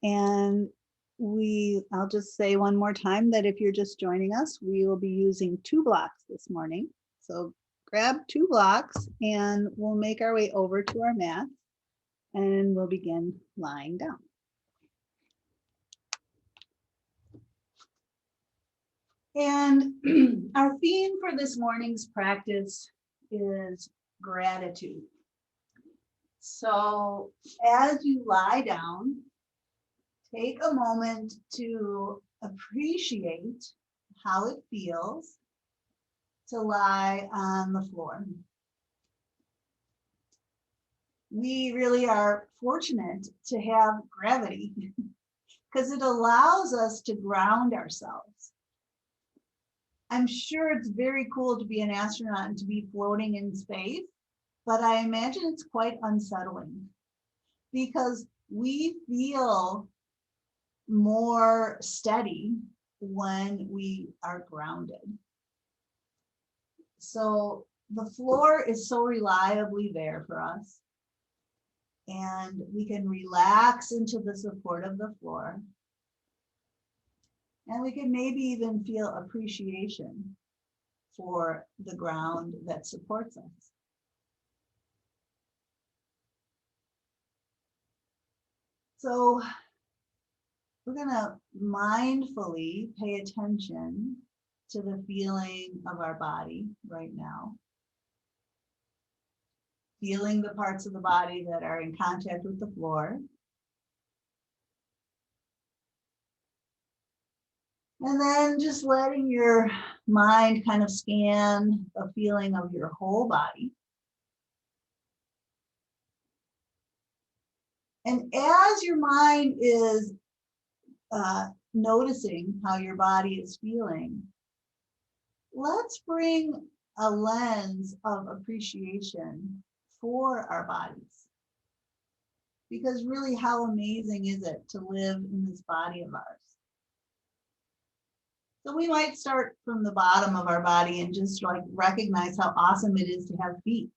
And I'll just say one more time that if you're just joining us, we will be using 2 blocks this morning. So grab 2 blocks and we'll make our way over to our mat and we'll begin lying down. And our theme for this morning's practice is gratitude. So as you lie down, take a moment to appreciate how it feels to lie on the floor. We really are fortunate to have gravity because it allows us to ground ourselves. I'm sure it's very cool to be an astronaut and to be floating in space, but I imagine it's quite unsettling because we feel more steady when we are grounded. So the floor is so reliably there for us, and we can relax into the support of the floor. And we can maybe even feel appreciation for the ground that supports us. So we're going to mindfully pay attention to the feeling of our body right now. Feeling the parts of the body that are in contact with the floor. And then just letting your mind kind of scan the feeling of your whole body. And as your mind is noticing how your body is feeling, let's bring a lens of appreciation for our bodies. Because really, how amazing is it to live in this body of ours? So we might start from the bottom of our body and just like recognize how awesome it is to have feet.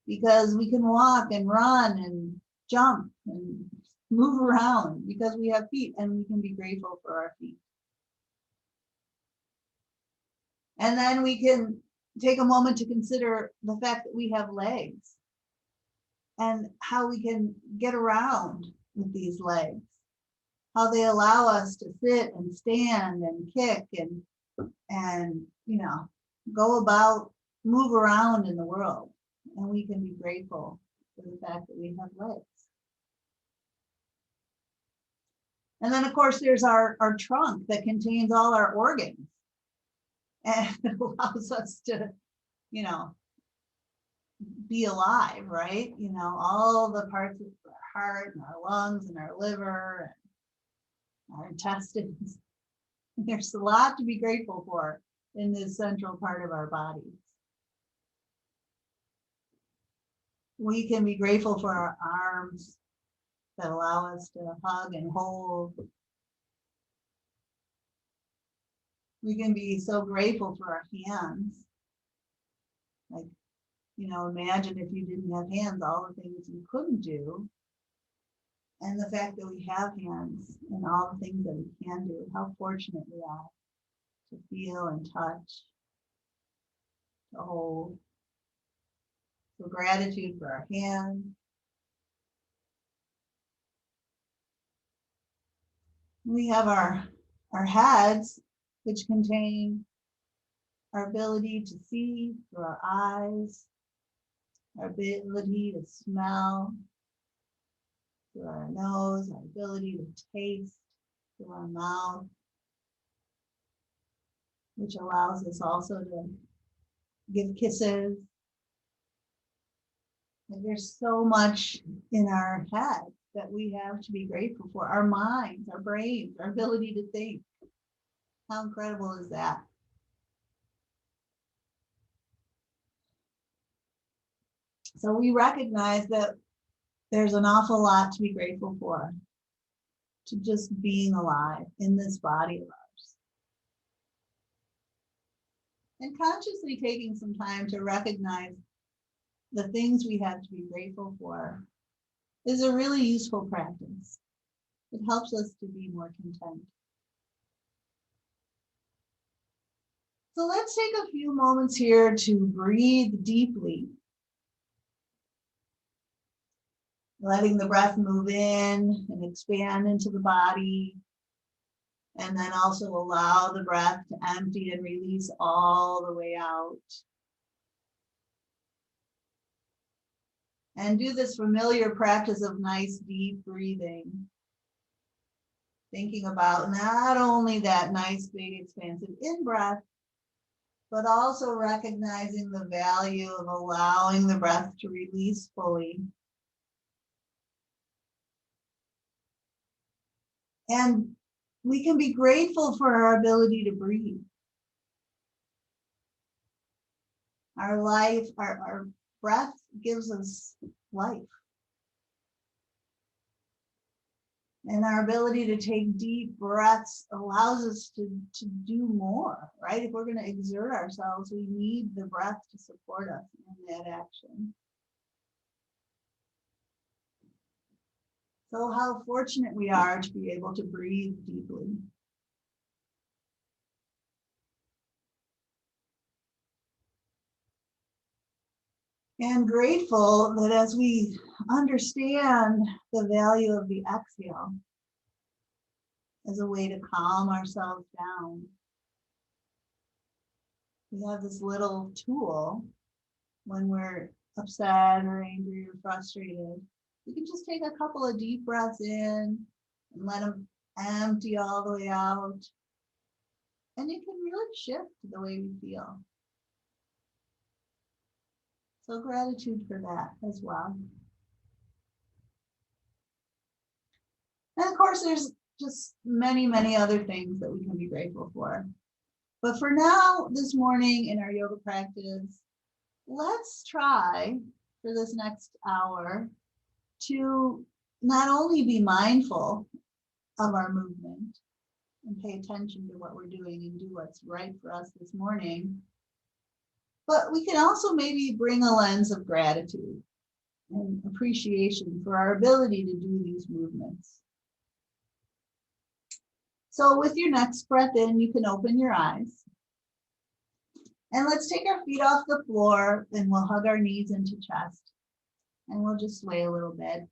Because we can walk and run and jump and move around because we have feet, and we can be grateful for our feet. And then we can take a moment to consider the fact that we have legs and how we can get around with these legs, how they allow us to sit and stand and kick and you know, go about, move around in the world. And we can be grateful for the fact that we have legs. And then, of course, there's our trunk that contains all our organs. And it allows us to, you know, be alive, right? You know, all the parts of our heart and our lungs and our liver and our intestines. There's a lot to be grateful for in this central part of our bodies. We can be grateful for our arms that allow us to hug and hold. We can be so grateful for our hands. Like, you know, imagine if you didn't have hands, all the things you couldn't do. And the fact that we have hands and all the things that we can do, how fortunate we are to feel and touch, to hold. So gratitude for our hands. We have our heads, which contain our ability to see through our eyes, our ability to smell through our nose, our ability to taste through our mouth, which allows us also to give kisses. And there's so much in our head that we have to be grateful for. Our minds, our brains, our ability to think. How incredible is that? So we recognize that there's an awful lot to be grateful for, to just being alive in this body of ours. And consciously taking some time to recognize the things we have to be grateful for is a really useful practice. It helps us to be more content. So let's take a few moments here to breathe deeply. Letting the breath move in and expand into the body. And then also allow the breath to empty and release all the way out. And do this familiar practice of nice deep breathing. Thinking about not only that nice big expansive in-breath, but also recognizing the value of allowing the breath to release fully. And we can be grateful for our ability to breathe. Our life, our breath gives us life. And our ability to take deep breaths allows us to do more, right? If we're going to exert ourselves, we need the breath to support us in that action. So how fortunate we are to be able to breathe deeply. And grateful that as we understand the value of the exhale as a way to calm ourselves down, we have this little tool when we're upset or angry or frustrated. We can just take a couple of deep breaths in and let them empty all the way out. And it can really shift the way we feel. So gratitude for that as well. And of course, there's just many, many other things that we can be grateful for. But for now, this morning in our yoga practice, let's try for this next hour to not only be mindful of our movement and pay attention to what we're doing and do what's right for us this morning, but we can also maybe bring a lens of gratitude and appreciation for our ability to do these movements. So with your next breath in, you can open your eyes. And let's take our feet off the floor and we'll hug our knees into chest. And we'll just sway a little bit.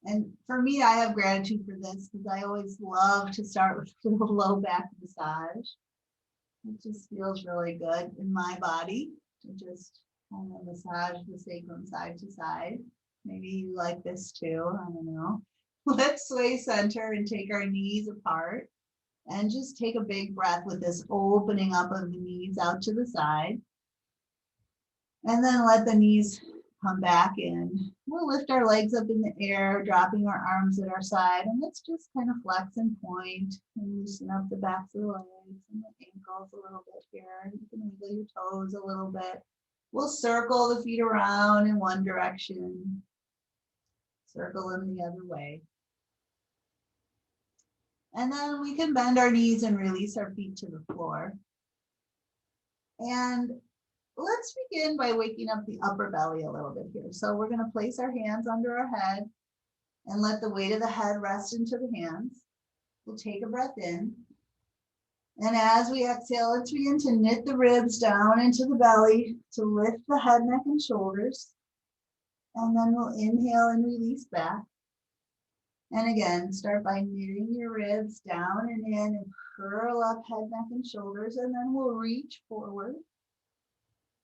And for me, I have gratitude for this because I always love to start with a little low back massage. It just feels really good in my body to just kind of massage the sacrum side to side. Maybe you like this too, I don't know. Let's sway center and take our knees apart and just take a big breath with this opening up of the knees out to the side. And then let the knees come back in. We'll lift our legs up in the air, dropping our arms at our side. And let's just kind of flex and point and loosen up the backs of the legs and the ankles a little bit here. You can wiggle your toes a little bit. We'll circle the feet around in one direction. Circle them the other way. And then we can bend our knees and release our feet to the floor. And let's begin by waking up the upper belly a little bit here. So we're going to place our hands under our head and let the weight of the head rest into the hands. We'll take a breath in. And as we exhale, let's begin to knit the ribs down into the belly to lift the head, neck, and shoulders. And then we'll inhale and release back. And again, start by knitting your ribs down and in and curl up head, neck, and shoulders. And then we'll reach forward.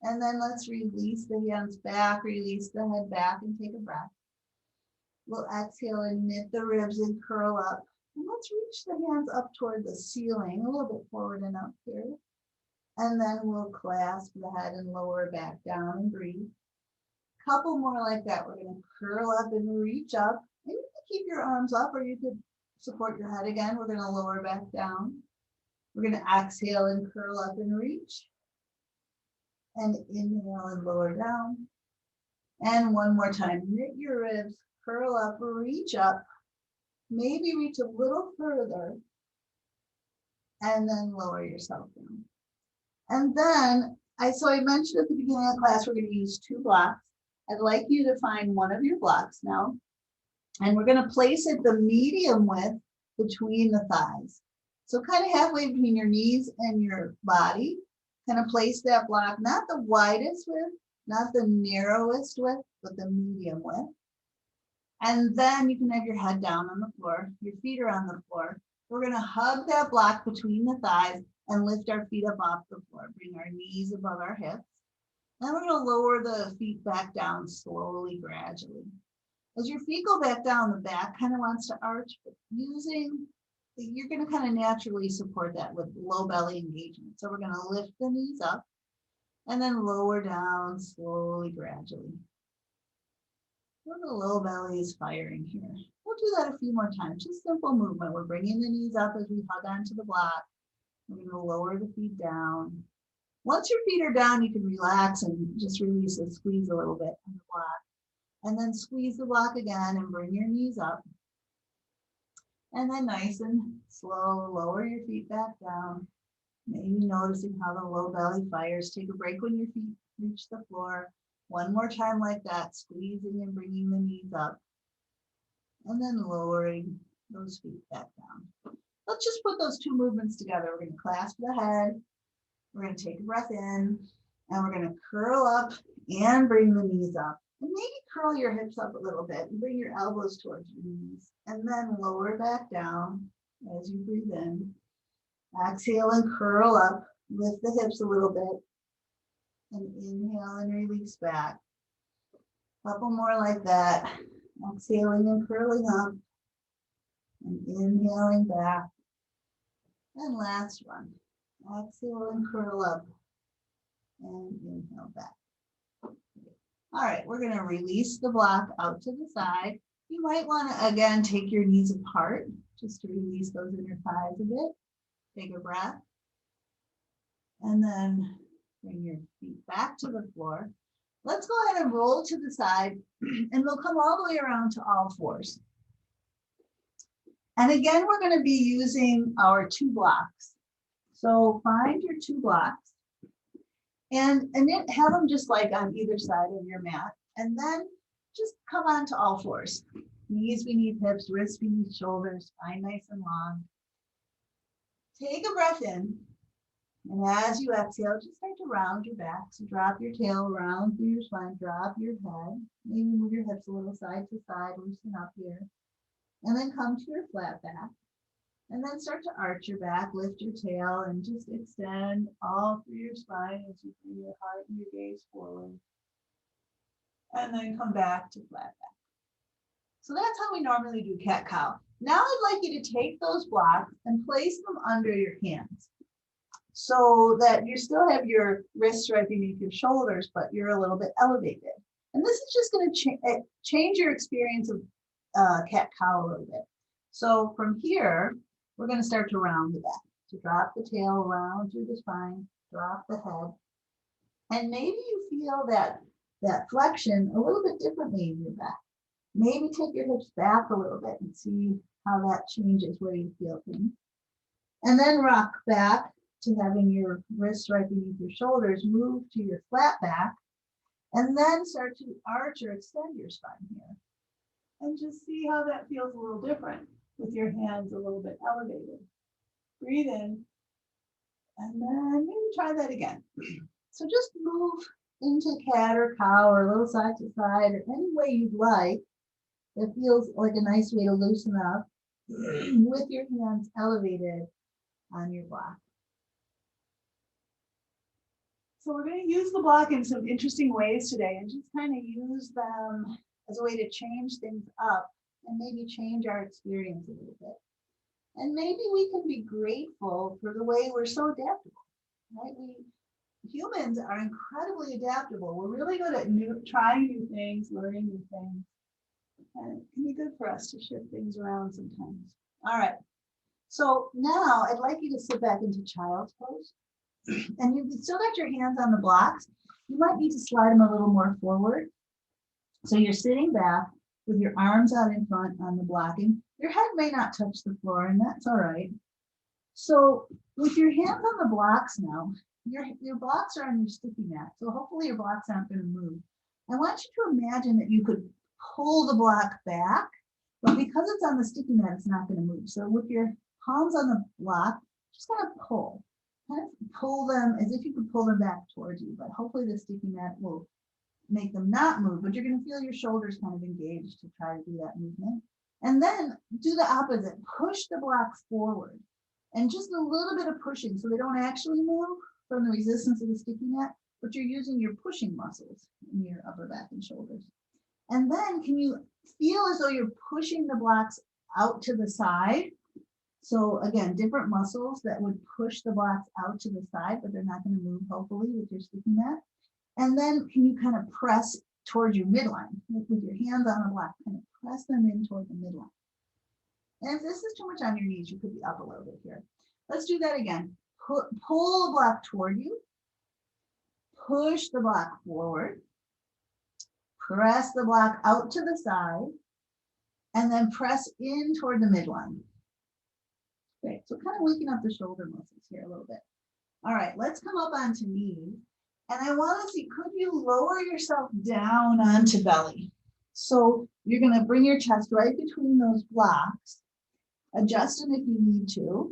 And then let's release the hands back, release the head back, and take a breath. We'll exhale and knit the ribs and curl up. And let's reach the hands up toward the ceiling, a little bit forward and up here. And then we'll clasp the head and lower back down and breathe. Couple more like that. We're going to curl up and reach up. And you can keep your arms up or you could support your head again. We're going to lower back down. We're going to exhale and curl up and reach. And inhale and lower down. And one more time, knit your ribs, curl up, reach up, maybe reach a little further, and then lower yourself down. And then, I mentioned at the beginning of the class, we're going to use 2 blocks. I'd like you to find one of your blocks now. And we're going to place it the medium width between the thighs. So kind of halfway between your knees and your body. Kind of place that block, not the widest width, not the narrowest width, but the medium width. And then you can have your head down on the floor, your feet are on the floor. We're going to hug that block between the thighs and lift our feet up off the floor. Bring our knees above our hips. Then we're going to lower the feet back down slowly, gradually. As your feet go back down, the back kind of wants to arch, but you're going to kind of naturally support that with low belly engagement. So we're going to lift the knees up and then lower down slowly, gradually. The low belly is firing here. We'll do that a few more times, just simple movement. We're bringing the knees up as we hug onto the block. We're going to lower the feet down. Once your feet are down, you can relax and just release and squeeze a little bit on the block. And then squeeze the block again and bring your knees up. And then nice and slow, lower your feet back down. Maybe noticing how the low belly fires. Take a break when your feet reach the floor. One more time like that, squeezing and bringing the knees up. And then lowering those feet back down. Let's just put those two movements together. We're going to clasp the head. We're going to take a breath in. And we're going to curl up and bring the knees up. And maybe curl your hips up a little bit and bring your elbows towards your knees. And then lower back down as you breathe in. Exhale and curl up. Lift the hips a little bit. And inhale and release back. Couple more like that. Exhaling and curling up. And inhaling back. And last one. Exhale and curl up. And inhale back. All right, we're going to release the block out to the side. You might want to, again, take your knees apart just to release those inner thighs a bit. Take a breath. And then bring your feet back to the floor. Let's go ahead and roll to the side, and we'll come all the way around to all fours. And again, we're going to be using our 2 blocks. So find your 2 blocks. And then have them just like on either side of your mat. And then just come on to all fours. Knees beneath hips, wrists beneath shoulders, spine nice and long. Take a breath in. And as you exhale, just start to round your back. So drop your tail, round through your spine, drop your head. Maybe move your hips a little side to side, loosen up here. And then come to your flat back. And then start to arch your back, lift your tail, and just extend all through your spine as you bring your heart and your gaze forward. And then come back to flat back. So that's how we normally do cat-cow. Now I'd like you to take those blocks and place them under your hands so that you still have your wrists right beneath your shoulders, but you're a little bit elevated. And this is just going to change your experience of cat-cow a little bit. So from here, we're going to start to round the back. So drop the tail, round through the spine, drop the head. And maybe you feel that flexion a little bit differently in your back. Maybe take your hips back a little bit and see how that changes where you feel things. And then rock back to having your wrists right beneath your shoulders, move to your flat back, and then start to arch or extend your spine here. And just see how that feels a little different with your hands a little bit elevated. Breathe in, and then maybe try that again. So just move into cat or cow or a little side to side or any way you'd like that feels like a nice way to loosen up with your hands elevated on your block. So we're going to use the block in some interesting ways today and just kind of use them as a way to change things up and maybe change our experience a little bit. And maybe we can be grateful for the way we're so adaptable, right? Humans are incredibly adaptable. We're really good at trying new things, learning new things. And it can be good for us to shift things around sometimes. All right. So now I'd like you to sit back into child's pose. And you've still got your hands on the blocks. You might need to slide them a little more forward. So you're sitting back with your arms out in front on the blocking. Your head may not touch the floor, and that's all right. So with your hands on the blocks now, your blocks are on your sticky mat. So hopefully your blocks aren't going to move. I want you to imagine that you could pull the block back But because it's on the sticky mat, it's not going to move. So with your palms on the block, just kind of pull. Kind of pull them as if you could pull them back towards you, but hopefully the sticky mat will make them not move, but you're going to feel your shoulders kind of engaged to try to do that movement. And then do the opposite, push the blocks forward and just a little bit of pushing so they don't actually move from the resistance of the sticky mat, but you're using your pushing muscles in your upper back and shoulders. And then can you feel as though you're pushing the blocks out to the side? So again, different muscles that would push the blocks out to the side, but they're not going to move hopefully with your sticky mat. And then can you kind of press towards your midline with your hands on the block, kind of press them in toward the midline. And if this is too much on your knees, you could be up a little bit here. Let's do that again. Pull the block toward you, push the block forward, press the block out to the side, and then press in toward the midline. Great, so kind of waking up the shoulder muscles here a little bit. All right, let's come up onto knees. And I want to see, could you lower yourself down onto belly? So you're going to bring your chest right between those blocks, adjust them if you need to.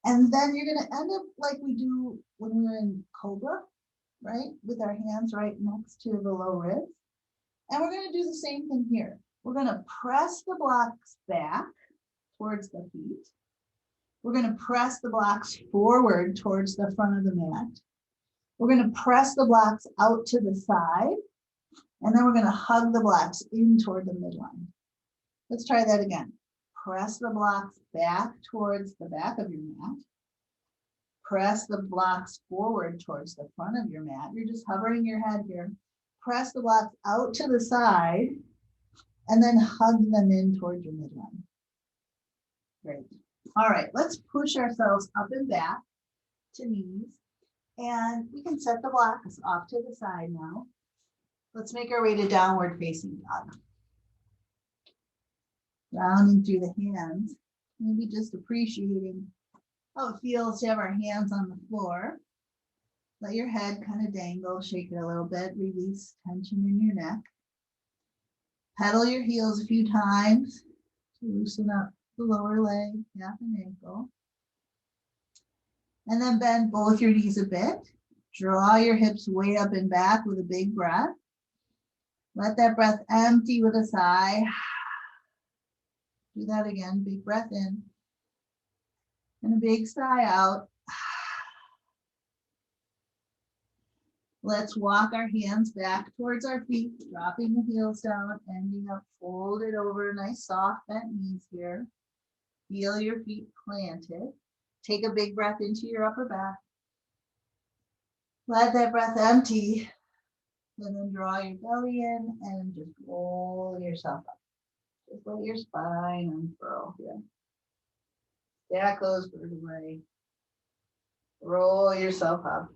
And then you're going to end up like we do when we're in Cobra, right? With our hands right next to the low ribs. And we're going to do the same thing here. We're going to press the blocks back towards the feet. We're going to press the blocks forward towards the front of the mat. We're going to press the blocks out to the side, and then we're going to hug the blocks in toward the midline. Let's try that again. Press the blocks back towards the back of your mat. Press the blocks forward towards the front of your mat. You're just hovering your head here. Press the blocks out to the side, and then hug them in toward your midline. Great. All right, let's push ourselves up and back to knees. And we can set the blocks off to the side now. Let's make our way to downward facing dog. Rounding through the hands, maybe just appreciating how it feels to have our hands on the floor. Let your head kind of dangle, shake it a little bit, release tension in your neck. Pedal your heels a few times to loosen up the lower leg, calf and ankle. And then bend both your knees a bit. Draw your hips way up and back with a big breath. Let that breath empty with a sigh. Do that again, big breath in. And a big sigh out. Let's walk our hands back towards our feet, dropping the heels down, ending up folded over, nice soft bent knees here. Feel your feet planted. Take a big breath into your upper back. Let that breath empty. And then draw your belly in and just roll yourself up. Just let your spine unfurl here. Stack those vertebrae. Roll yourself up.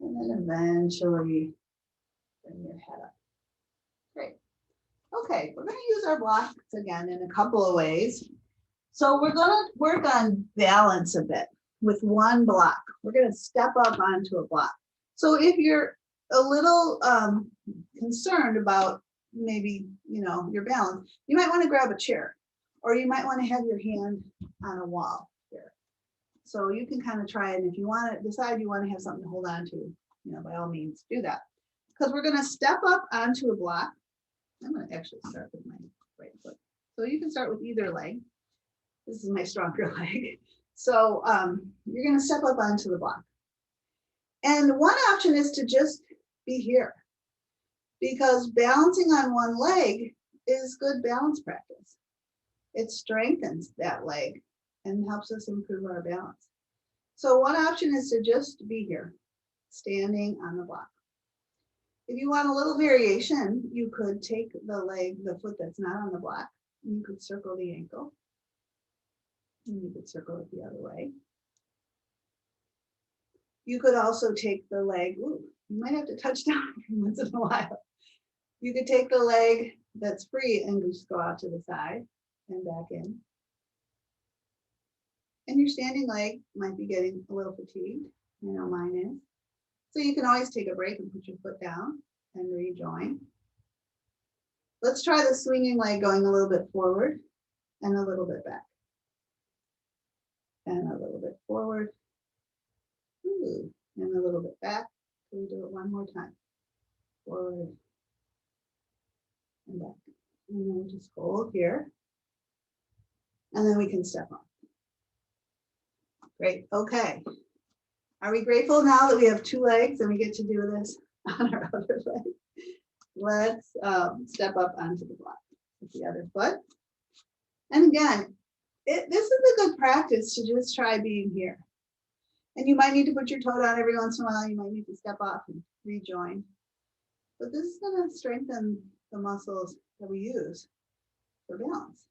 And then eventually bring your head up. Great. Okay, we're going to use our blocks again in a couple of ways. So we're going to work on balance a bit with one block. We're going to step up onto a block. So if you're a little concerned about maybe, your balance, you might want to grab a chair, or you might want to have your hand on a wall here. So you can kind of try it. If you want to decide you want to have something to hold on to, by all means do that. Because we're going to step up onto a block. I'm going to actually start with my right foot. So you can start with either leg. This is my stronger leg. So you're going to step up onto the block. And one option is to just be here, because balancing on one leg is good balance practice. It strengthens that leg and helps us improve our balance. So one option is to just be here, standing on the block. If you want a little variation, you could take the foot that's not on the block, and you could circle the ankle. And you could circle it the other way. You could also take the leg, you might have to touch down once in a while. You could take the leg that's free and just go out to the side and back in. And your standing leg might be getting a little fatigued. I know mine is. So you can always take a break and put your foot down and rejoin. Let's try the swinging leg going a little bit forward and a little bit back. And a little bit forward. Ooh, and a little bit back. Can we do it one more time? Forward and back. And then we just hold here. And then we can step on. Great. Okay. Are we grateful now that we have two legs and we get to do this on our other leg? Let's step up onto the block with the other foot. And again, this is a good practice to just try being here. And you might need to put your toe down every once in a while. You might need to step off and rejoin. But this is going to strengthen the muscles that we use for balance.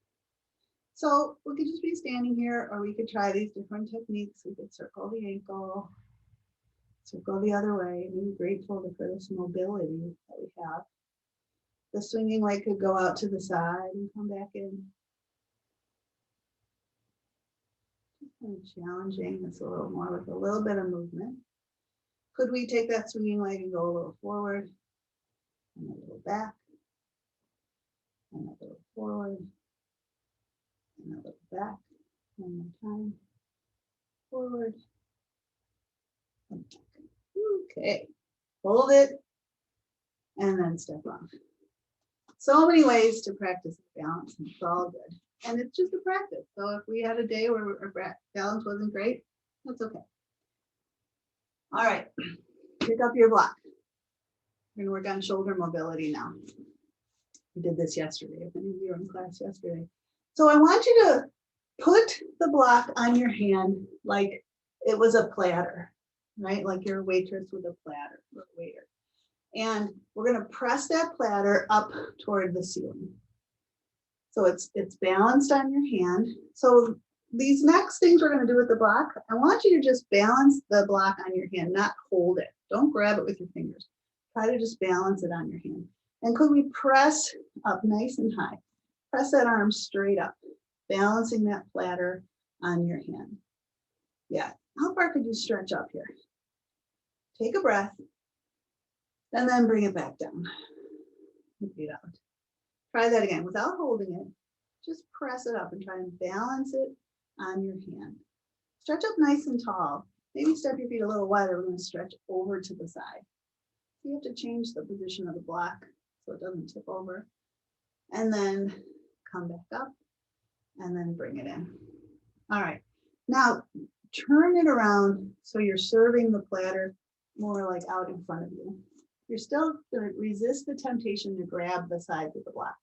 So we could just be standing here, or we could try these different techniques. We could circle the ankle, circle the other way, and be grateful for this mobility that we have. The swinging leg could go out to the side and come back in. Just kind of challenging this a little more with a little bit of movement. Could we take that swinging leg and go a little forward and a little back and a little forward and a little back. One more time. Forward and back. Okay. Hold it and then step off. So many ways to practice balance, and it's all good. And it's just a practice. So if we had a day where our balance wasn't great, that's okay. All right, pick up your block. We're gonna work on shoulder mobility now. We did this yesterday, if any of you were in class yesterday. So I want you to put the block on your hand like it was a platter, right? Like you're a waitress with a platter or a waiter. And we're going to press that platter up toward the ceiling. So it's balanced on your hand. So these next things we're going to do with the block, I want you to just balance the block on your hand, not hold it. Don't grab it with your fingers. Try to just balance it on your hand. And could we press up nice and high? Press that arm straight up, balancing that platter on your hand. Yeah. How far could you stretch up here? Take a breath. And then bring it back down. Breathe out. Try that again without holding it. Just press it up and try and balance it on your hand. Stretch up nice and tall. Maybe step your feet a little wider. We're going to stretch over to the side. You have to change the position of the block so it doesn't tip over. And then come back up and then bring it in. All right. Now turn it around so you're serving the platter more like out in front of you. You're still going to resist the temptation to grab the sides of the block.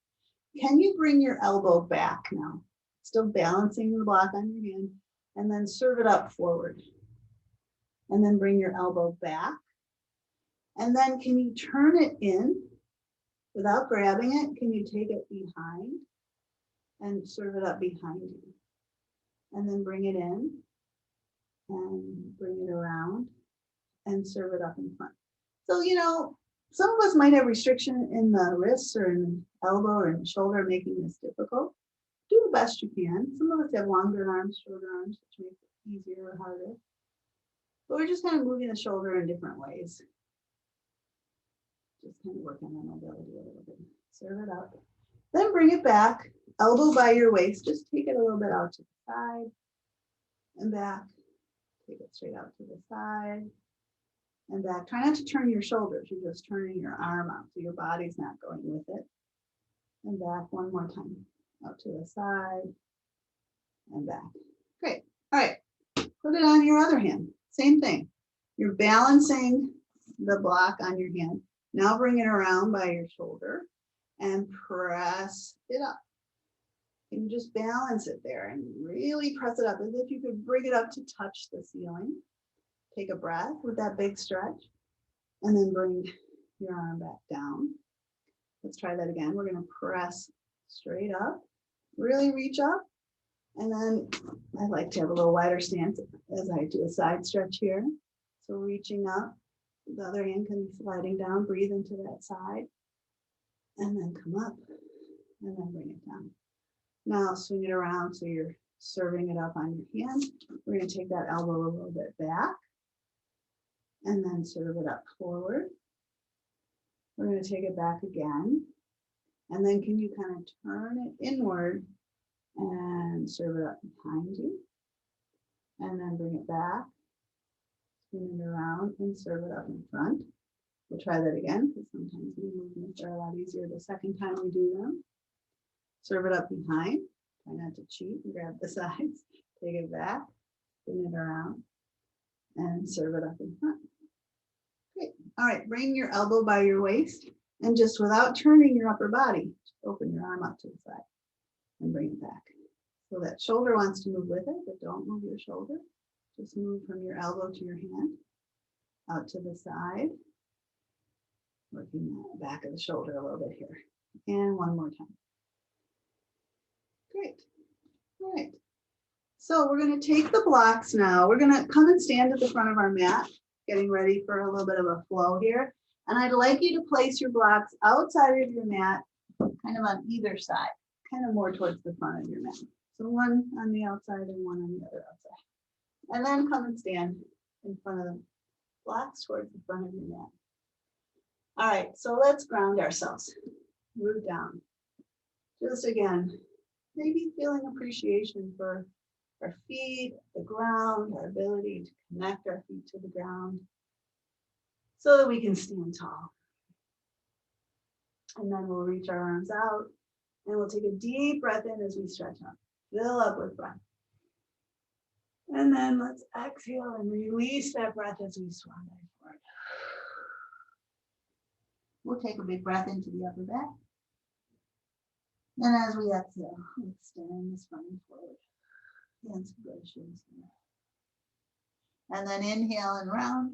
Can you bring your elbow back now? Still balancing the block on your hand, and then serve it up forward. And then bring your elbow back. And then can you turn it in without grabbing it? Can you take it behind and serve it up behind you? And then bring it in and bring it around and serve it up in front. So, you know, some of us might have restriction in the wrists or in the elbow or in the shoulder, making this difficult. Do the best you can. Some of us have longer arms, shorter arms, which makes it easier or harder. But we're just kind of moving the shoulder in different ways. Just kind of working on mobility a little bit. Serve it up. Then bring it back, elbow by your waist. Just take it a little bit out to the side and back. Take it straight out to the side and back. Try not to turn your shoulders. You're just turning your arm out so your body's not going with it. And back one more time. Out to the side and back. Great. All right. Put it on your other hand. Same thing. You're balancing the block on your hand. Now bring it around by your shoulder and press it up. And you just balance it there and really press it up as if you could bring it up to touch the ceiling. Take a breath with that big stretch and then bring your arm back down. Let's try that again. We're going to press straight up, really reach up. And then I like to have a little wider stance as I do a side stretch here. So reaching up, the other hand can be sliding down, breathe into that side, and then come up and then bring it down. Now swing it around so you're serving it up on your hand. We're going to take that elbow a little bit back and then serve it up forward. We're going to take it back again And then can you kind of turn it inward and serve it up behind you? And then bring it back, spin it around and serve it up in front. We'll try that again because sometimes the movements are a lot easier the second time we do them. Serve it up behind. Try not to cheat and grab the sides. Take it back, spin it around, and serve it up in front. Great. All right, bring your elbow by your waist and just without turning your upper body, just open your arm up to the side and bring it back. So that shoulder wants to move with it, but don't move your shoulder. Just move from your elbow to your hand, out to the side, working the back of the shoulder a little bit here. And one more time. Great. All right. So we're going to take the blocks now. We're going to come and stand at the front of our mat, getting ready for a little bit of a flow here. And I'd like you to place your blocks outside of your mat, kind of on either side, kind of more towards the front of your mat. So one on the outside and one on the other outside. And then come and stand in front of the blocks towards the front of your mat. All right, so let's ground ourselves. Root down. Just again, maybe feeling appreciation for our feet, the ground, our ability to connect our feet to the ground so that we can stand tall. And then we'll reach our arms out and we'll take a deep breath in as we stretch up. Fill up with breath. And then let's exhale and release that breath as we swan dive forward. We'll take a big breath into the upper back. And as we exhale, extend the spine forward. Hands to shins. And then inhale and round.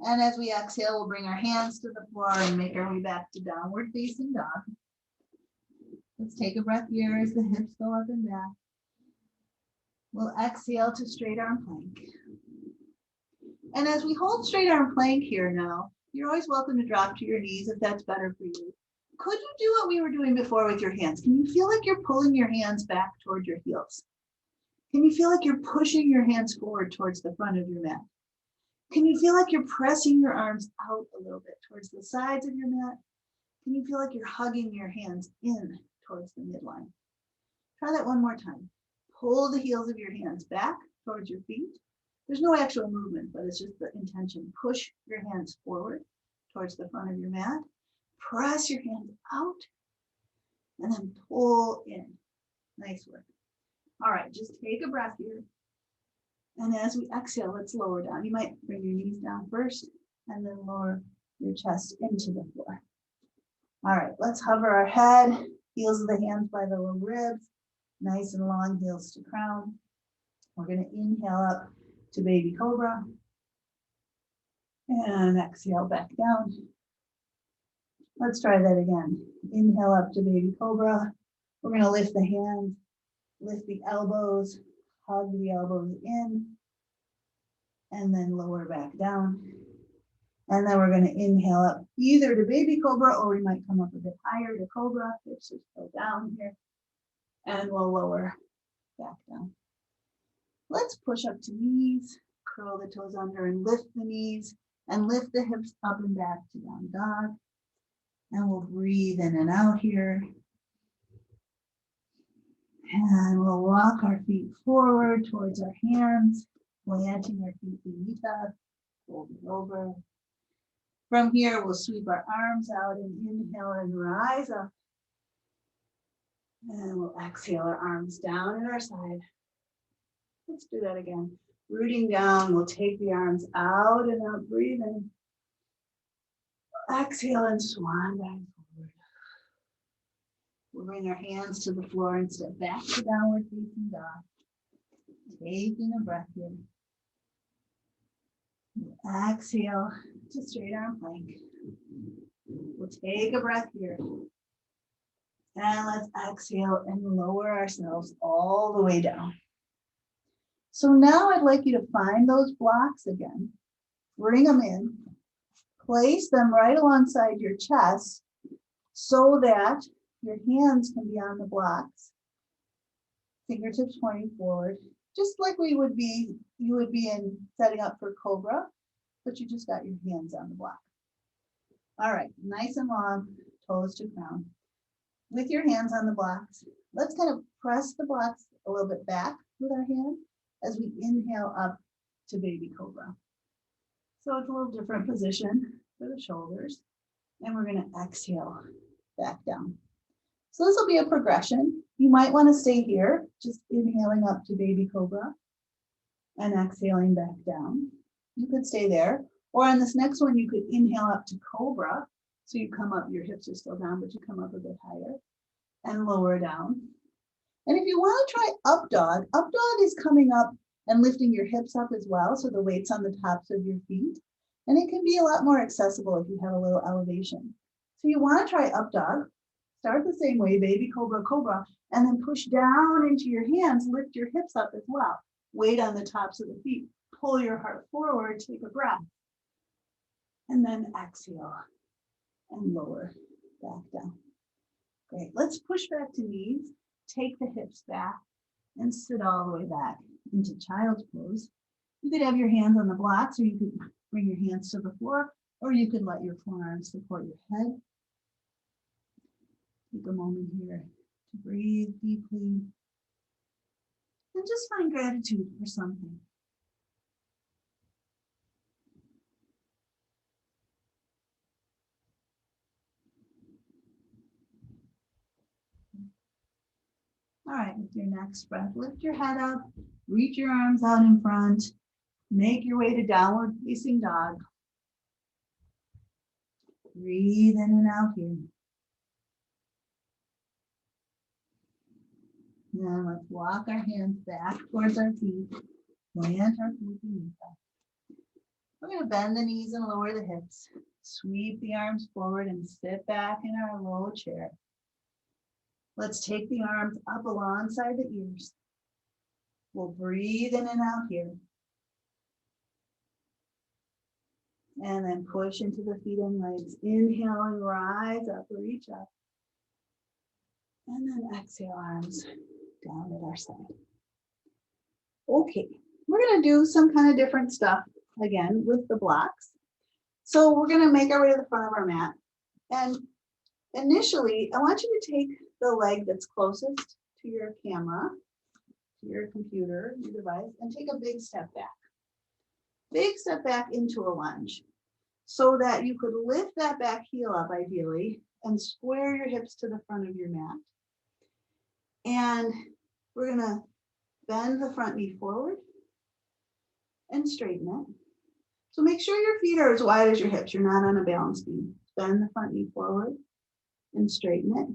And as we exhale, we'll bring our hands to the floor and make our way back to downward facing dog. Let's take a breath here as the hips go up and back. We'll exhale to straight arm plank. And as we hold straight arm plank here now, you're always welcome to drop to your knees if that's better for you. Could you do what we were doing before with your hands? Can you feel like you're pulling your hands back toward your heels? Can you feel like you're pushing your hands forward towards the front of your mat? Can you feel like you're pressing your arms out a little bit towards the sides of your mat? Can you feel like you're hugging your hands in towards the midline? Try that one more time. Pull the heels of your hands back towards your feet. There's no actual movement, but it's just the intention. Push your hands forward towards the front of your mat. Press your hands out and then pull in. Nice work. All right, just take a breath here. And as we exhale, let's lower down. You might bring your knees down first and then lower your chest into the floor. All right, let's hover our head, heels of the hands by the low ribs, nice and long heels to crown. We're going to inhale up to baby cobra and exhale back down. Let's try that again. Inhale up to baby cobra. We're going to lift the hands, lift the elbows, hug the elbows in, and then lower back down. And then we're going to inhale up either to baby cobra, or we might come up a bit higher to cobra. Hips are still down here. And we'll lower back down. Let's push up to knees, curl the toes under and lift the knees, and lift the hips up and back to down dog. And we'll breathe in and out here. And we'll walk our feet forward towards our hands, planting our feet beneath us, fold it over. From here, we'll sweep our arms out and inhale and rise up. And we'll exhale our arms down at our side. Let's do that again. Rooting down, we'll take the arms out and out, breathe in. Exhale and swan dive forward. We'll bring our hands to the floor and step back to downward facing dog. Taking a breath here. We'll exhale to straight arm plank. We'll take a breath here. And let's exhale and lower ourselves all the way down. So now I'd like you to find those blocks again. Bring them in. Place them right alongside your chest so that your hands can be on the blocks. Fingertips pointing forward, just like you would be in setting up for cobra, but you just got your hands on the block. All right, nice and long. toes to ground. With your hands on the blocks, let's kind of press the blocks a little bit back with our hand as we inhale up to baby cobra. So it's a little different position for the shoulders. And we're going to exhale back down. So this will be a progression. You might want to stay here, just inhaling up to baby cobra and exhaling back down. You could stay there. Or on this next one, you could inhale up to cobra. So you come up, your hips are still down, but you come up a bit higher and lower down. And if you want to try up dog is coming up and lifting your hips up as well. So the weight's on the tops of your feet. And it can be a lot more accessible if you have a little elevation. So you want to try up dog. Start the same way, baby cobra, cobra, and then push down into your hands, lift your hips up as well. Weight on the tops of the feet. Pull your heart forward, take a breath. And then exhale and lower back down. Great, let's push back to knees. Take the hips back and sit all the way back into child's pose. You could have your hands on the blocks, or you could bring your hands to the floor, or you could let your forearms support your head. Take a moment here to breathe deeply and just find gratitude for something. All right, with your next breath, lift your head up, reach your arms out in front, make your way to downward facing dog. Breathe in and out here. Now let's walk our hands back towards our feet, plant our feet beneath us. We're going to bend the knees and lower the hips. Sweep the arms forward and sit back in our low chair. Let's take the arms up alongside the ears. We'll breathe in and out here. And then push into the feet and legs. Inhaling, rise up, reach up. And then exhale, arms down at our side. Okay, we're going to do some kind of different stuff again with the blocks. So we're going to make our way to the front of our mat. And initially, I want you to take the leg that's closest to your camera, to your computer, your device, and take a big step back. Big step back into a lunge so that you could lift that back heel up ideally and square your hips to the front of your mat. And we're going to bend the front knee forward and straighten it. So make sure your feet are as wide as your hips. You're not on a balance beam. Bend the front knee forward and straighten it.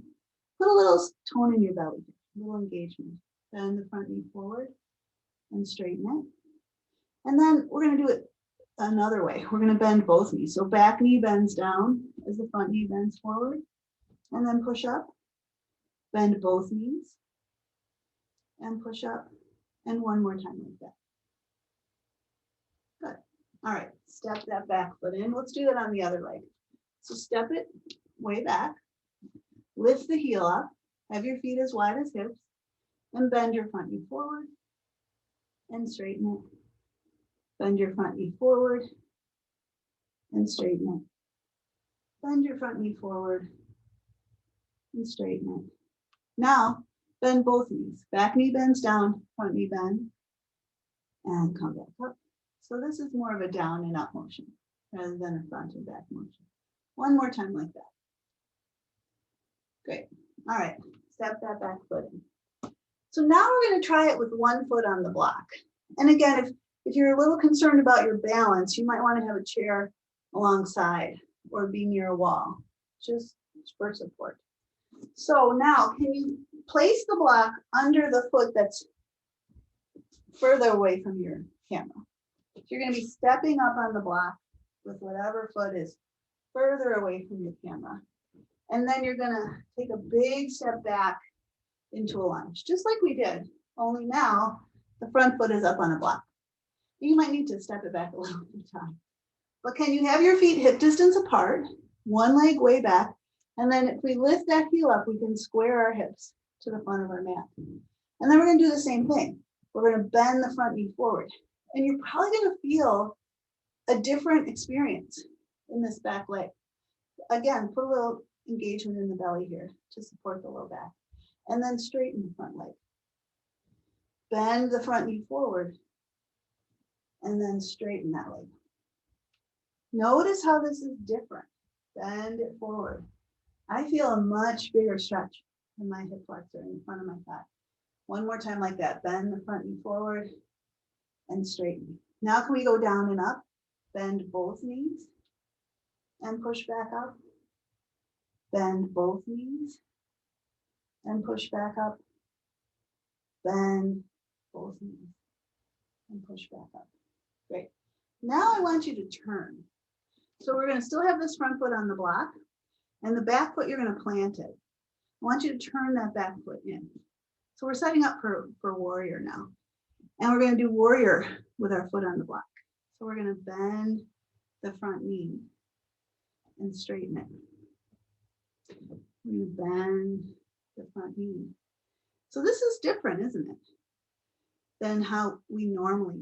Put a little tone in your belly, a little engagement. Bend the front knee forward and straighten it. And then we're going to do it another way. We're going to bend both knees. So back knee bends down as the front knee bends forward. And then push up. Bend both knees. And push up. And one more time like that. Good. All right. Step that back foot in. Let's do that on the other leg. So step it way back. Lift the heel up. Have your feet as wide as hips. And bend your front knee forward. And straighten it. Bend your front knee forward and straighten it. Bend your front knee forward and straighten it. Now, bend both knees. Back knee bends down, front knee bend, and come back up. So this is more of a down and up motion rather than a front and back motion. One more time like that. Great. All right, step that back foot in. So now we're going to try it with one foot on the block. And again, if you're a little concerned about your balance, you might want to have a chair alongside or be near a wall, just for support. So now, can you place the block under the foot that's further away from your camera? So you're going to be stepping up on the block with whatever foot is further away from your camera. And then you're going to take a big step back into a lunge, just like we did, only now the front foot is up on a block. You might need to step it back a little bit of time. But can you have your feet hip distance apart, one leg way back, and then if we lift that heel up, we can square our hips to the front of our mat. And then we're going to do the same thing. We're going to bend the front knee forward. And you're probably going to feel a different experience in this back leg. Again, put a little engagement in the belly here to support the low back. And then straighten the front leg. Bend the front knee forward and then straighten that leg. Notice how this is different. Bend it forward. I feel a much bigger stretch in my hip flexor in the front of my thigh. One more time like that. Bend the front knee forward and straighten. Now can we go down and up? Bend both knees and push back up. Bend both knees and push back up. Bend both knees and push back up. Great. Now I want you to turn. So we're going to still have this front foot on the block, and the back foot, you're going to plant it. I want you to turn that back foot in. So we're setting up for warrior now. And we're going to do warrior with our foot on the block. So we're going to bend the front knee and straighten it. We're going to bend the front knee. So this is different, isn't it, than how we normally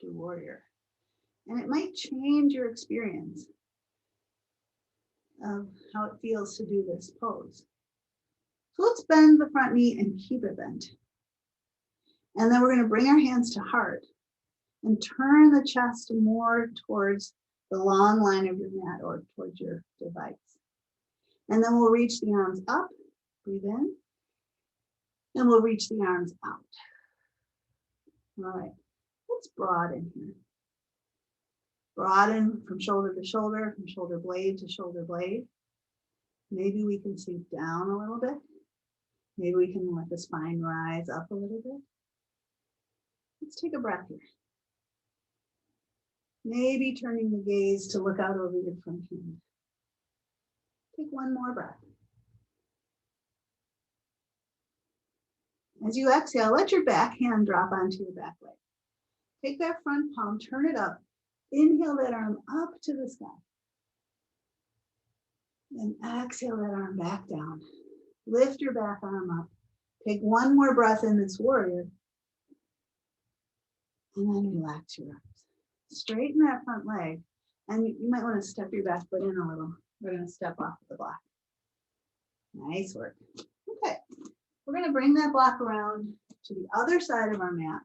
do warrior. And it might change your experience of how it feels to do this pose. So let's bend the front knee and keep it bent. And then we're going to bring our hands to heart and turn the chest more towards the long line of your mat or towards your device. And then we'll reach the arms up, breathe in, and we'll reach the arms out. All right, let's broaden here. Broaden from shoulder to shoulder, from shoulder blade to shoulder blade. Maybe we can sink down a little bit. Maybe we can let the spine rise up a little bit. Let's take a breath here. Maybe turning the gaze to look out over your front hand. Take one more breath. As you exhale, let your back hand drop onto your back leg. Take that front palm, turn it up. Inhale that arm up to the sky. Then exhale that arm back down. Lift your back arm up. Take one more breath in this warrior. And then relax your arms. Straighten that front leg. And you might want to step your back foot in a little. We're going to step off the block. Nice work. Okay. We're going to bring that block around to the other side of our mat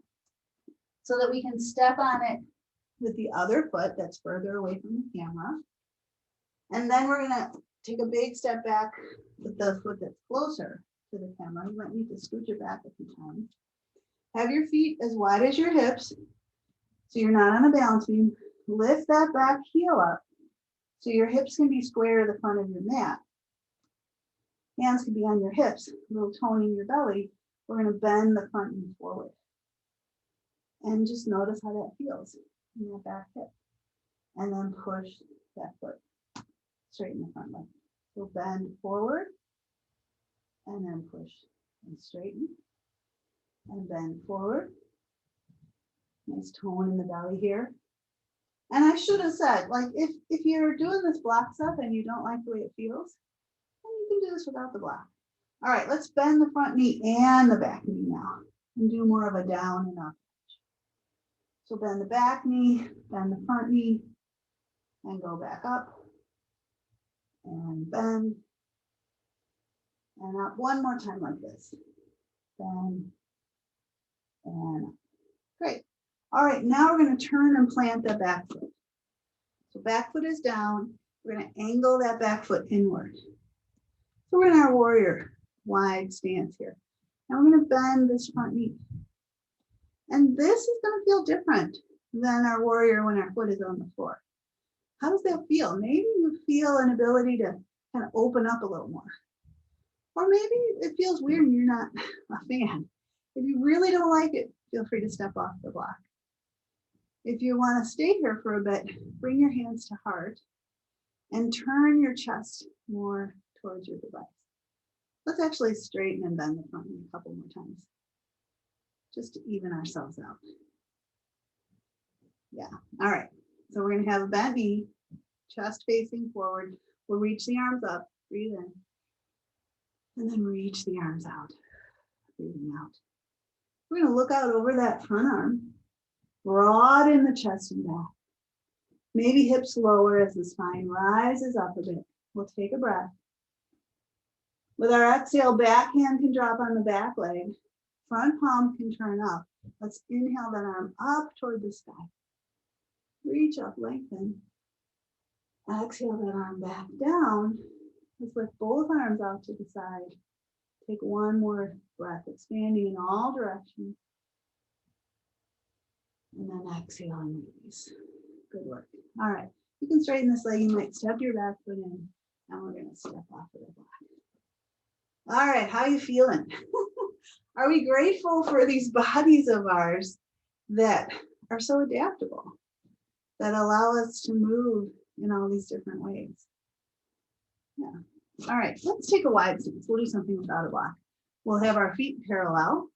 so that we can step on it with the other foot that's further away from the camera. And then we're going to take a big step back with the foot that's closer to the camera. You might need to scooch it back a few times. Have your feet as wide as your hips so you're not on a balance beam. Lift that back heel up so your hips can be square to the front of your mat. Hands can be on your hips, a little toning your belly. We're going to bend the front knee forward. And just notice how that feels in that back hip. And then push that foot straight in the front leg. So bend forward and then push and straighten and bend forward. Nice tone in the belly here. And I should have said, like, if you're doing this block stuff and you don't like the way it feels, then you can do this without the block. All right, let's bend the front knee and the back knee now and do more of a down and up. So bend the back knee, bend the front knee, and go back up. And bend. And up one more time like this. Bend. And up. Great. All right, now we're going to turn and plant the back foot. So back foot is down. We're going to angle that back foot inward. So we're in our warrior wide stance here. Now we're going to bend this front knee. And this is going to feel different than our warrior when our foot is on the floor. How does that feel? Maybe you feel an ability to kind of open up a little more. Or maybe it feels weird and you're not a fan. If you really don't like it, feel free to step off the block. If you want to stay here for a bit, bring your hands to heart and turn your chest more towards your device. Let's actually straighten and bend the front knee a couple more times, just to even ourselves out. Yeah, all right. So we're going to have a bent knee, chest facing forward. We'll reach the arms up, breathe in, and then reach the arms out, breathing out. We're going to look out over that front arm, broaden the chest and back. Maybe hips lower as the spine rises up a bit. We'll take a breath. With our exhale, back hand can drop on the back leg. Front palm can turn up. Let's inhale that arm up toward the sky. Reach up, lengthen. Exhale that arm back down. Let's lift both arms out to the side. Take one more breath, expanding in all directions. And then exhale and release. Good work. All right. You can straighten this leg. You might step your back foot in. And we're going to step off of the block. All right. How are you feeling? Are we grateful for these bodies of ours that are so adaptable, that allow us to move in all these different ways? Yeah. All right. Let's take a wide stance. We'll do something without a block. We'll have our feet parallel,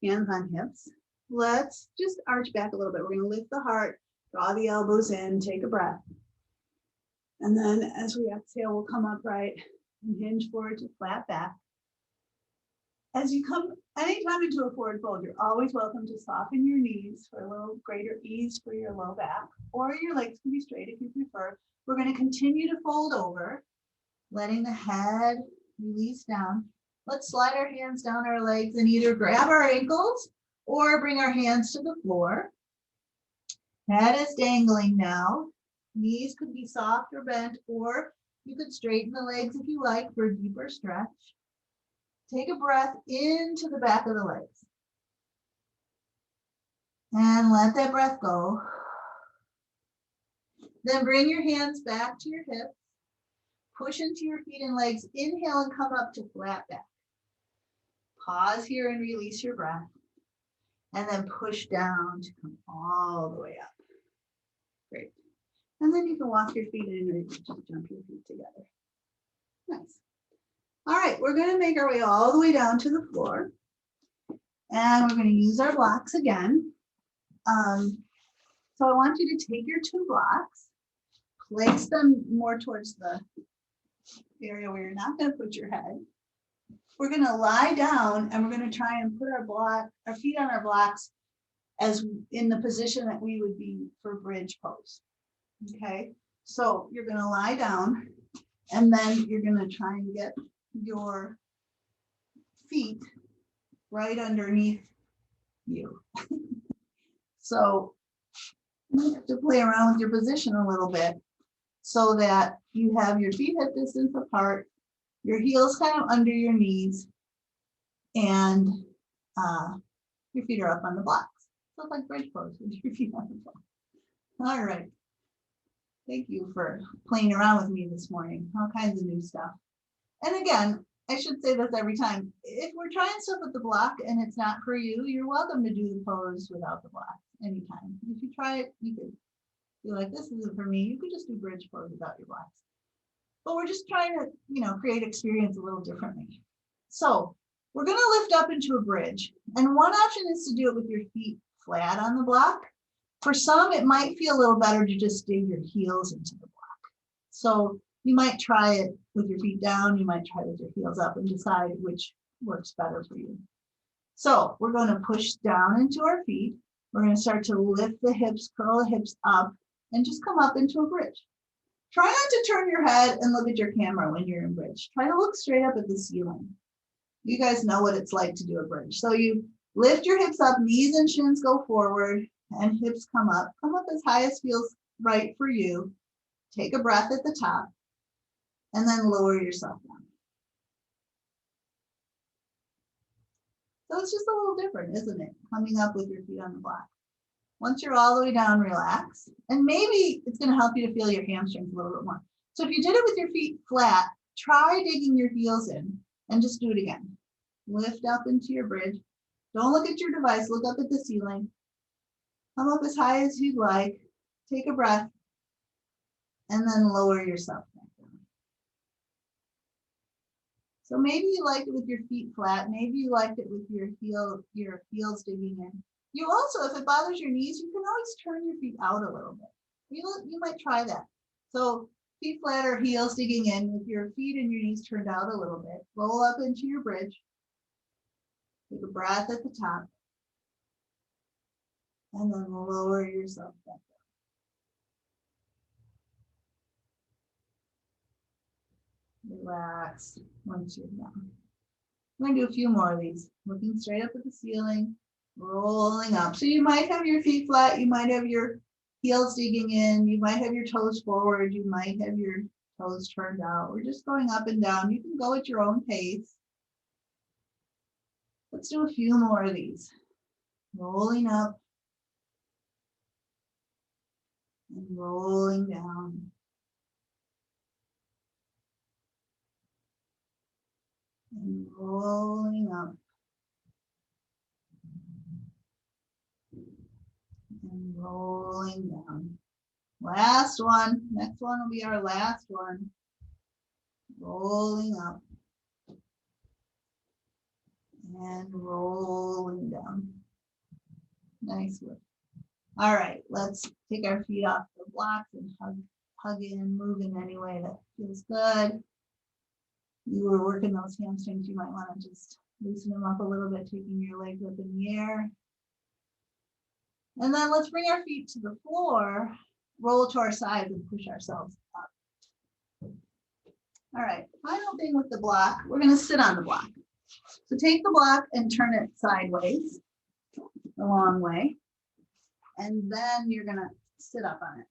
hands on hips. Let's just arch back a little bit. We're going to lift the heart, draw the elbows in, take a breath. And then as we exhale, we'll come upright and hinge forward to flat back. As you come anytime into a forward fold, you're always welcome to soften your knees for a little greater ease for your low back, or your legs can be straight if you prefer. We're going to continue to fold over, letting the head release down. Let's slide our hands down our legs and either grab our ankles or bring our hands to the floor. Head is dangling now. Knees could be soft or bent, or you could straighten the legs if you like for a deeper stretch. Take a breath into the back of the legs. And let that breath go. Then bring your hands back to your hips. Push into your feet and legs. Inhale and come up to flat back. Pause here and release your breath. And then push down to come all the way up. Great. And then you can walk your feet in or just jump your feet together. Nice. All right, we're going to make our way all the way down to the floor. And we're going to use our blocks again. So I want you to take your two blocks, place them more towards the area where you're not going to put your head. We're going to lie down and we're going to try and put our feet on our blocks as in the position that we would be for bridge pose. Okay, so you're going to lie down and then you're going to try and get your feet right underneath you. So you have to play around with your position a little bit so that you have your feet hip distance apart, your heels kind of under your knees, and your feet are up on the blocks. So it's like bridge pose with your feet on the block. All right. Thank you for playing around with me this morning. All kinds of new stuff. And again, I should say this every time. If we're trying stuff with the block and it's not for you, you're welcome to do the pose without the block anytime. If you try it, you could be like, this isn't for me. You could just do bridge pose without your blocks. But we're just trying to, create experience a little differently. So we're going to lift up into a bridge. And one option is to do it with your feet flat on the block. For some, it might feel a little better to just dig your heels into the block. So you might try it with your feet down. You might try it with your heels up and decide which works better for you. So we're going to push down into our feet. We're going to start to lift the hips, curl the hips up, and just come up into a bridge. Try not to turn your head and look at your camera when you're in bridge. Try to look straight up at the ceiling. You guys know what it's like to do a bridge. So you lift your hips up, knees and shins go forward, and hips come up as high as feels right for you. Take a breath at the top and then lower yourself down. So it's just a little different, isn't it? Coming up with your feet on the block. Once you're all the way down, relax. And maybe it's going to help you to feel your hamstrings a little bit more. So if you did it with your feet flat, try digging your heels in and just do it again. Lift up into your bridge. Don't look at your device, look up at the ceiling. Come up as high as you'd like. Take a breath and then lower yourself back down. So maybe you liked it with your feet flat. Maybe you liked it with your heels digging in. You also, if it bothers your knees, you can always turn your feet out a little bit. You might try that. So feet flat or heels digging in with your feet and your knees turned out a little bit. Roll up into your bridge. Take a breath at the top. And then lower yourself back Relax once you're done. I'm going to do a few more of these. Looking straight up at the ceiling, rolling up. So you might have your feet flat, you might have your heels digging in, you might have your toes forward, you might have your toes turned out. We're just going up and down. You can go at your own pace. Let's do a few more of these. Rolling up and rolling down. And rolling up. And rolling down. Last one. Next one will be our last one. Rolling up. And rolling down. Nice work. All right, let's take our feet off the blocks and hug in, move in any way that feels good. You were working those hamstrings, you might want to just loosen them up a little bit, taking your legs up in the air. And then let's bring our feet to the floor, roll to our sides and push ourselves up. All right, final thing with the block, we're going to sit on the block. So take the block and turn it sideways, the long way. And then you're going to sit up on it.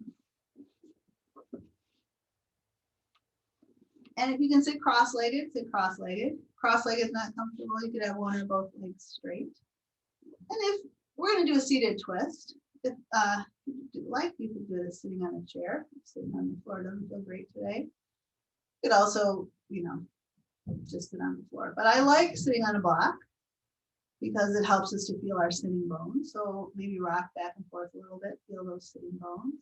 And if you can sit cross-legged, sit cross-legged. Cross-legged is not comfortable. You could have one or both legs straight. And if we're going to do a seated twist, if you like, you could do this sitting on a chair. Sitting on the floor doesn't feel great today. You could also, just sit on the floor. But I like sitting on a block because it helps us to feel our sitting bones. So maybe rock back and forth a little bit, feel those sitting bones.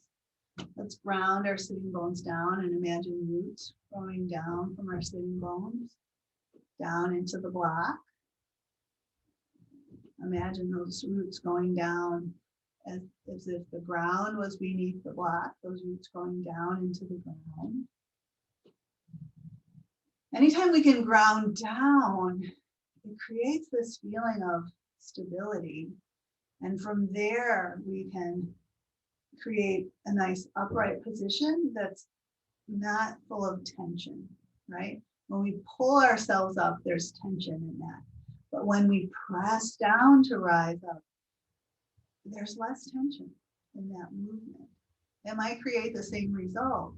Let's ground our sitting bones down and imagine roots growing down from our sitting bones down into the block. Imagine those roots going down as if the ground was beneath the block, those roots going down into the ground. Anytime we can ground down, it creates this feeling of stability. And from there, we can create a nice upright position that's not full of tension, right? When we pull ourselves up, there's tension in that. But when we press down to rise up, there's less tension in that movement. It might create the same result,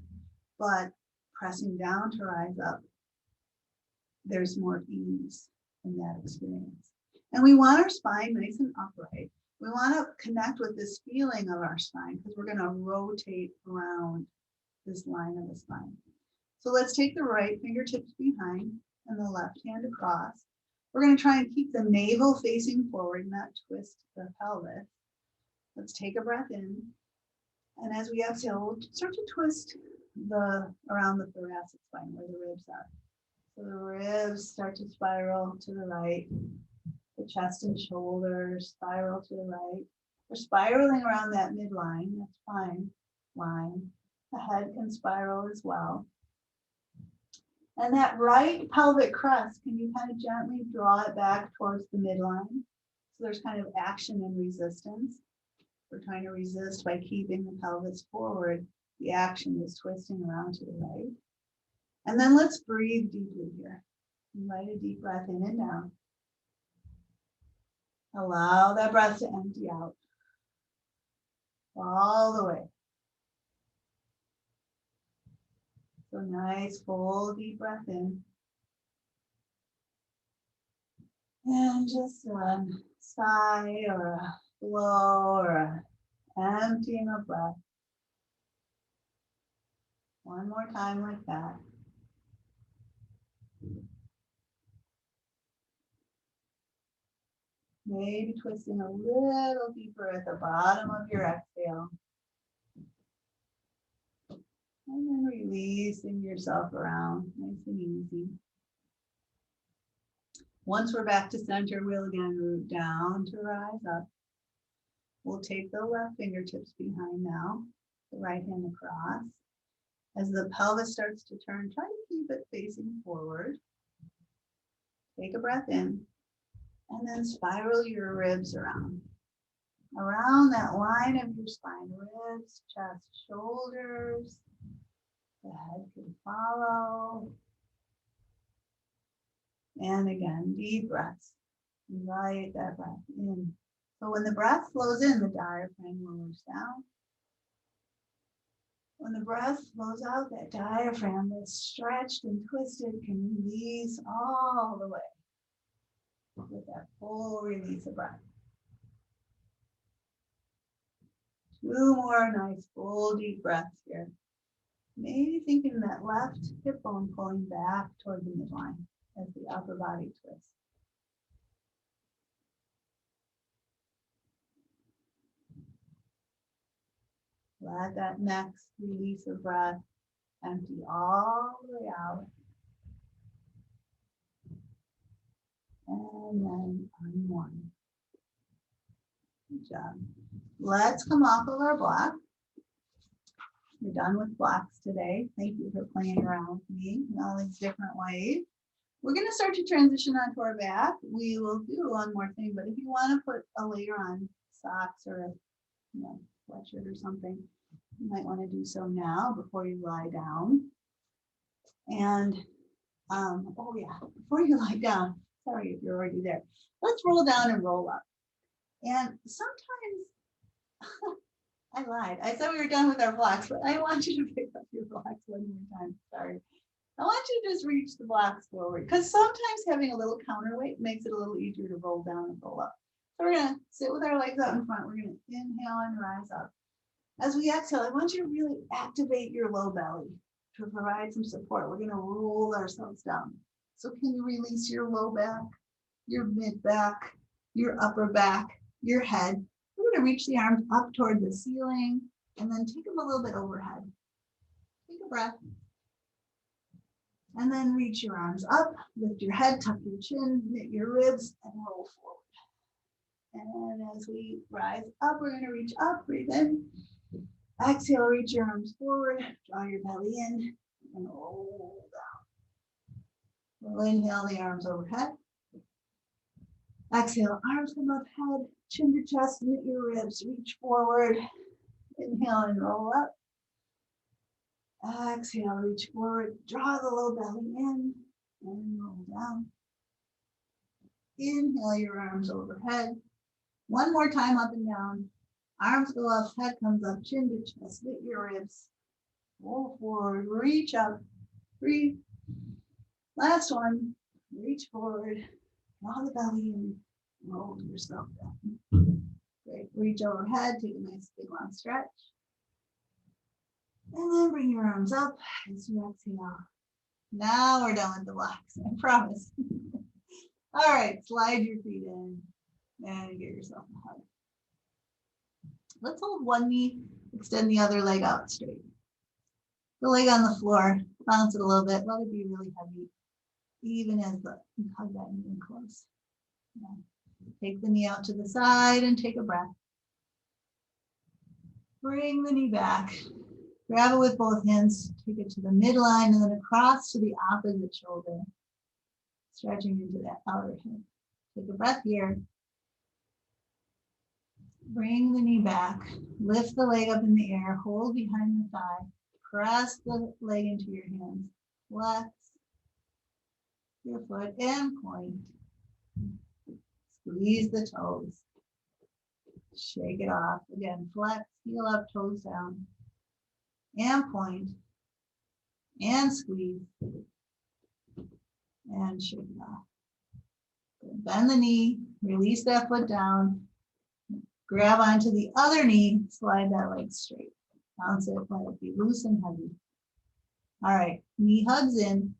but pressing down to rise up, there's more ease in that experience. And we want our spine nice and upright. We want to connect with this feeling of our spine because we're going to rotate around this line of the spine. So let's take the right fingertips behind and the left hand across. We're going to try and keep the navel facing forward, not twist the pelvis. Let's take a breath in. And as we exhale, we'll start to twist around the thoracic spine where the ribs are. So the ribs start to spiral to the right. The chest and shoulders spiral to the right. We're spiraling around that midline, that's fine, line. The head can spiral as well. And that right pelvic crest, can you kind of gently draw it back towards the midline? So there's kind of action and resistance. We're trying to resist by keeping the pelvis forward. The action is twisting around to the right. And then let's breathe deeply here. Invite a deep breath in and down. Allow that breath to empty out all the way. So nice, full deep breath in. And just a sigh or a blow or an emptying of breath. One more time like that. Maybe twisting a little deeper at the bottom of your exhale. And then releasing yourself around, nice and easy. Once we're back to center, we'll again root down to rise up. We'll take the left fingertips behind now, the right hand across. As the pelvis starts to turn, try to keep it facing forward. Take a breath in, and then spiral your ribs around that line of your spine, ribs, chest, shoulders. The head can follow. And again, deep breaths. Invite that breath in. So when the breath flows in, the diaphragm lowers down. When the breath flows out, that diaphragm that's stretched and twisted can release all the way with that full release of breath. 2 more nice full deep breaths here. Maybe thinking that left hip bone pulling back toward the midline as the upper body twists. Let that next release of breath empty all the way out. And then unwind. Good job. Let's come off of our block. We're done with blocks today. Thank you for playing around with me in all these different ways. We're going to start to transition onto our back. We will do one more thing, but if you want to put a layer on socks or a sweatshirt or something, you might want to do so now before you lie down. And oh yeah, before you lie down, sorry if you're already there, let's roll down and roll up. And sometimes I lied. I said we were done with our blocks, but I want you to pick up your blocks one more time. Sorry. I want you to just reach the blocks forward because sometimes having a little counterweight makes it a little easier to roll down and roll up. So we're going to sit with our legs out in front. We're going to inhale and rise up. As we exhale, I want you to really activate your low belly to provide some support. We're going to roll ourselves down. So can you release your low back, your mid back, your upper back, your head? We're going to reach the arms up toward the ceiling and then take them a little bit overhead. Take a breath. And then reach your arms up, lift your head, tuck your chin, knit your ribs, and roll forward. And as we rise up, we're going to reach up, breathe in. Exhale, reach your arms forward, draw your belly in, and roll down. We'll inhale the arms overhead. Exhale, arms come up, head, chin to chest, knit your ribs, reach forward. Inhale and roll up. Exhale, reach forward, draw the low belly in, and roll down. Inhale your arms overhead. One more time, up and down. Arms go up, head comes up, chin to chest, knit your ribs. Roll forward, reach up, breathe. Last one, reach forward, draw the belly in, roll yourself down. Great, reach overhead, take a nice big long stretch. And then bring your arms up as you exhale. Now we're done with the blocks, I promise. All right, slide your feet in and get yourself a hug. Let's hold one knee, extend the other leg out straight. The leg on the floor, bounce it a little bit, let it be really heavy, even as you hug that knee in close. Yeah. Take the knee out to the side and take a breath. Bring the knee back. Grab it with both hands, take it to the midline and then across to the opposite shoulder, stretching into that outer hip. Take a breath here. Bring the knee back, lift the leg up in the air, hold behind the thigh, press the leg into your hands, flex your foot and point. Squeeze the toes. Shake it off. Again, flex, heel up, toes down. And point. And squeeze. And shake it off. Good. Bend the knee, release that foot down. Grab onto the other knee, slide that leg straight. Bounce it, let it be loose and heavy. All right, knee hugs in.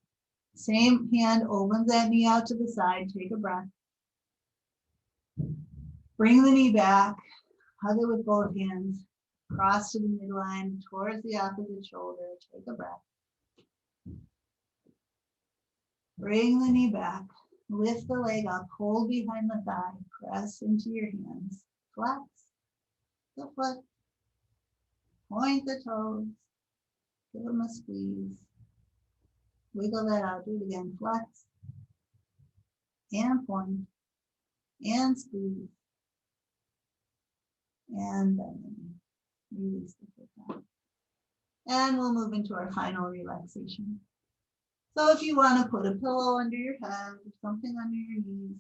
Same hand opens that knee out to the side. Take a breath. Bring the knee back. Hug it with both hands. Cross to the midline, towards the opposite shoulder. Take a breath. Bring the knee back. Lift the leg up. Hold behind the thigh. Press into your hands. Flex the foot. Point the toes. Give them a squeeze. Wiggle that out. Do it again. Flex. And point. And squeeze. And then release the foot down. And we'll move into our final relaxation. So if you want to put a pillow under your head or something under your knees,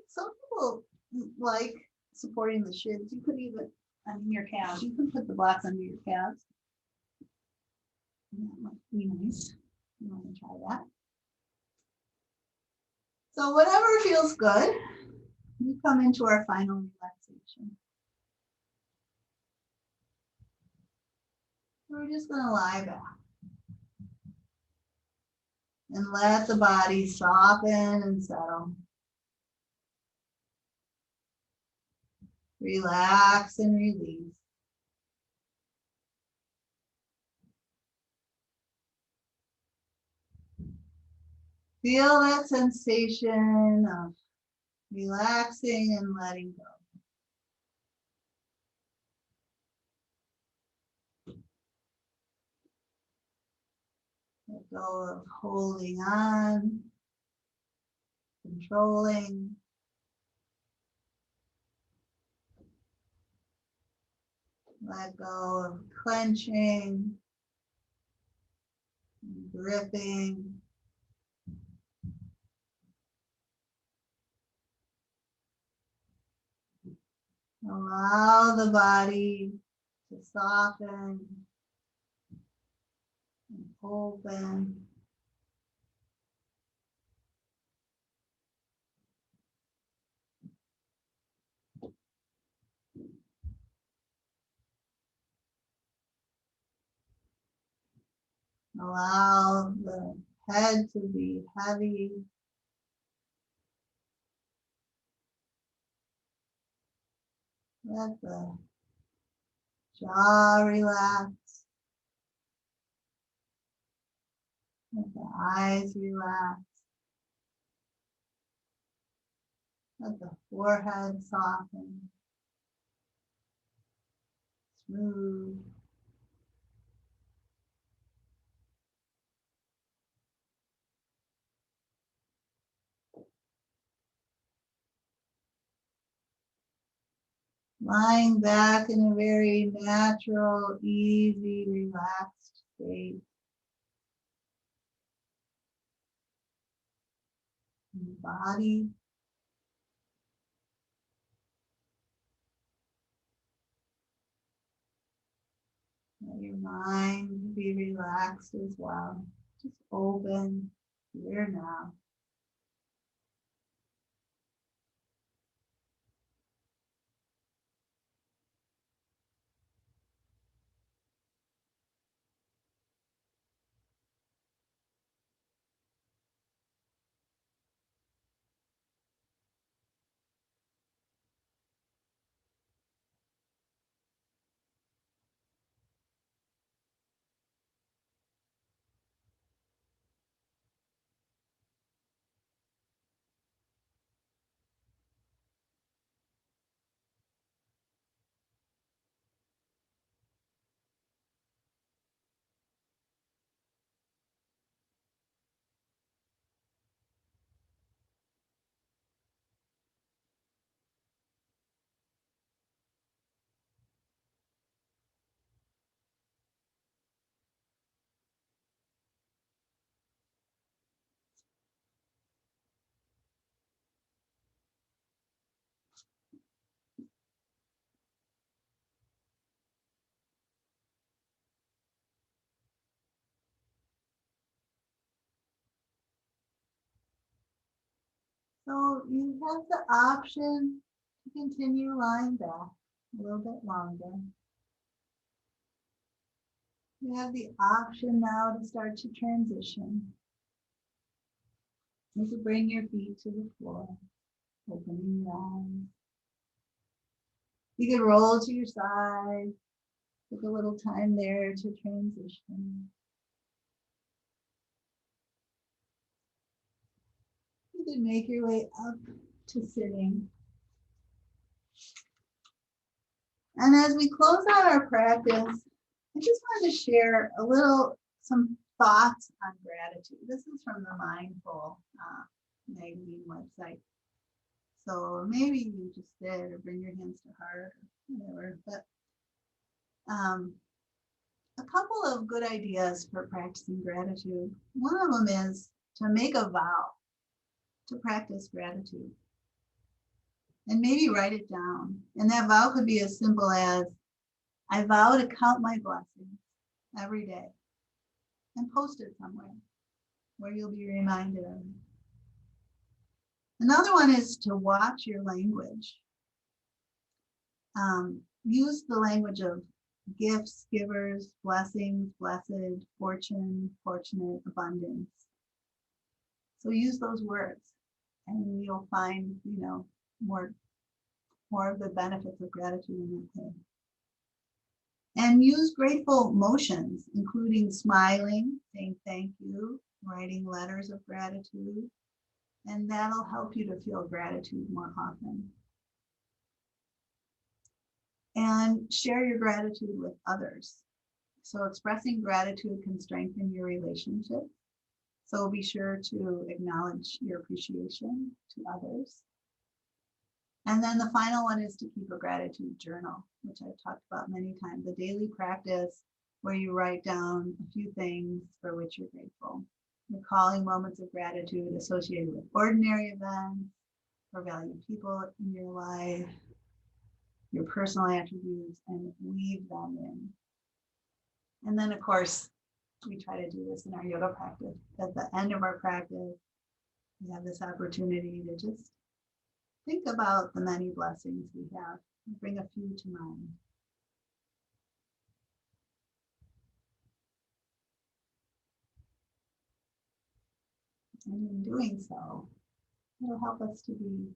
some people like supporting the shins. You could even, your calves, you can put the blocks under your calves. That might be nice. You want to try that. So whatever feels good, we come into our final relaxation. We're just going to lie back and let the body soften and settle. Relax and release. Feel that sensation of relaxing and letting go. Let go of holding on, controlling. Let go of clenching, gripping. Allow the body to soften and open. Allow the head to be heavy. Let the jaw relax. Let the eyes relax. Let the forehead soften. Smooth. Lying back in a very natural, easy, relaxed state. In the body. Let your mind be relaxed as well. Just open here now. So you have the option to continue lying back a little bit longer. You have the option now to start to transition. You can bring your feet to the floor, opening your eyes. You can roll to your side, take a little time there to transition. You can make your way up to sitting. And as we close out our practice, I just wanted to share some thoughts on gratitude. This is from the Mindful magazine website. So maybe you just did, or bring your hands to heart, or whatever. But a couple of good ideas for practicing gratitude. One of them is to make a vow to practice gratitude and maybe write it down. And that vow could be as simple as, I vow to count my blessings every day, and post it somewhere where you'll be reminded of it. Another one is to watch your language. Use the language of gifts, givers, blessings, blessed, fortune, fortunate, abundance. So use those words and you'll find, more of the benefits of gratitude in that way. And use grateful motions, including smiling, saying thank you, writing letters of gratitude, and that'll help you to feel gratitude more often. And share your gratitude with others. So expressing gratitude can strengthen your relationship. So be sure to acknowledge your appreciation to others. And then the final one is to keep a gratitude journal, which I've talked about many times, a daily practice where you write down a few things for which you're grateful. Recalling moments of gratitude associated with ordinary events or valued people in your life, your personal attributes, and weave them in. And then, of course, we try to do this in our yoga practice. At the end of our practice, we have this opportunity to just think about the many blessings we have and bring a few to mind. And in doing so, it'll help us to be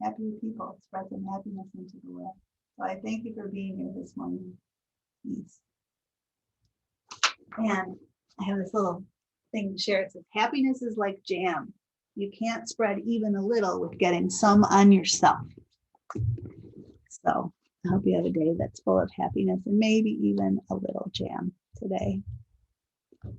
happy people, spread some happiness into the world. So I thank you for being here this morning. Peace. And I have this little thing to share. It says, happiness is like jam. You can't spread even a little with getting some on yourself. So I hope you have a day that's full of happiness and maybe even a little jam today.